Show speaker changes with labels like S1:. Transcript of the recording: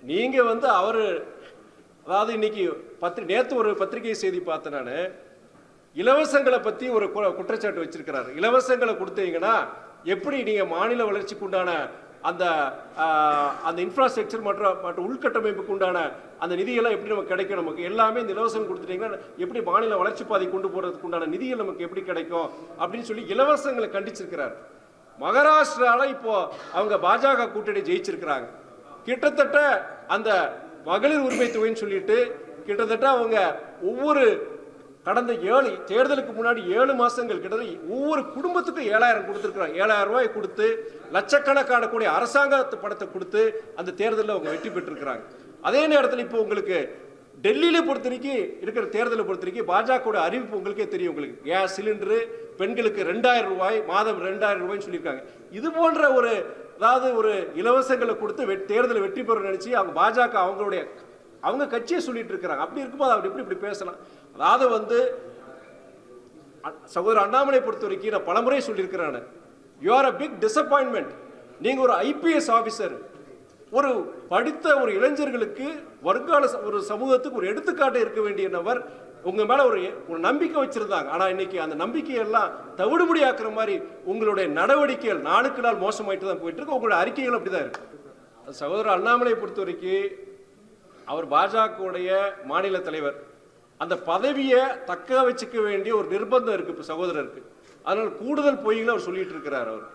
S1: நீங்க வந்து அவரு அதாவது இன்னைக்கு நேத்து ஒரு பத்திரிகை செய்தி பார்த்தேன் நான். இலவசங்களை பத்தி ஒரு குற்றச்சாட்டு வச்சிருக்கிறாரு. இலவசங்களை கொடுத்தீங்கன்னா எப்படி நீங்க மாநில வளர்ச்சிக்கு உண்டான அந்த அந்த இன்ஃப்ராஸ்ட்ரக்சர் மற்ற உள்கட்டமைப்புக்கு உண்டான அந்த நிதியெல்லாம் எப்படி நமக்கு கிடைக்கும்? நமக்கு எல்லாமே இந்த இலவசம் கொடுத்துட்டீங்கன்னா எப்படி மாநில வளர்ச்சி பாதை கொண்டு போறதுக்கு உண்டான நிதிகள் நமக்கு எப்படி கிடைக்கும் அப்படின்னு சொல்லி இலவசங்களை கண்டிச்சிருக்கிறார். மகாராஷ்டிரால இப்போ அவங்க பாஜக கூட்டணி ஜெயிச்சிருக்கிறாங்க. கிட்டத்தட்ட அந்த மகளிர் உரிமை தொகைன்னு சொல்லிட்டு கிட்டத்தட்ட அவங்க ஒவ்வொரு கடந்த தேர்தலுக்கு முன்னாடி 7 மாசங்கள் கிட்டத்தட்ட ஒவ்வொரு குடும்பத்துக்கும் 7000 கொடுத்துருக்காங்க. 7000 ரூபாய் கொடுத்து லட்சக்கணக்கான கூடிய அரசாங்க பணத்தை கொடுத்து அந்த தேர்தலில் அவங்க வெற்றி பெற்றிருக்கிறாங்க. அதே நேரத்தில் இப்போ உங்களுக்கு டெல்லியில பொறுத்தவரைக்கும் இருக்கிற தேர்தலை பொறுத்தவரைக்கும் பாஜக அறிவிப்பு உங்களுக்கே தெரியும். உங்களுக்கு கேஸ் சிலிண்டரு பெண்களுக்கு 2000 ரூபாய் மாதம் 2000 ரூபாய்ன்னு சொல்லியிருக்காங்க. இது போன்ற அதாவது ஒரு இலவசங்களை கொடுத்து தேர்தலை வெற்றி பெற நினைச்சு அவங்க பாஜக அவங்க கட்சியை சொல்லிட்டு இருக்கிறாங்க. அப்படி இருக்கும்போது அவர் இப்படி பேசலாம்? அதாவது வந்து சகோதரர் அண்ணாமலை பொறுத்த வரைக்கும் நான் பலமுறை சொல்லியிருக்கிறேன், you are a big disappointment. நீங்க ஒரு ஐபிஎஸ் ஆபீசர், ஒரு படித்த ஒரு இளைஞர்களுக்கு வருங்கால ஒரு சமூகத்துக்கு ஒரு எடுத்துக்காட்டு இருக்க வேண்டிய நபர். உங்க மேல ஒரு நம்பிக்கை வச்சிருந்தாங்க. ஆனா இன்னைக்கு அந்த நம்பிக்கையெல்லாம் தவிடுபடி ஆக்குற மாதிரி உங்களுடைய நடவடிக்கைகள் நாளுக்கு நாள் மோசமாயிட்டு தான் போயிட்டு இருக்கு. உங்களுடைய அறிக்கைகள் அப்படிதான் இருக்கு. சகோதரர் அண்ணாமலை பொறுத்த வரைக்கும் அவர் பாஜகவுடைய மாநில தலைவர். அந்த பதவியை தக்க வச்சுக்க வேண்டிய ஒரு நிர்பந்தம் இருக்கு இப்ப சகோதரருக்கு. அதனால கூடுதல் பொய்களை அவர் சொல்லிட்டு இருக்கிறார். அவர்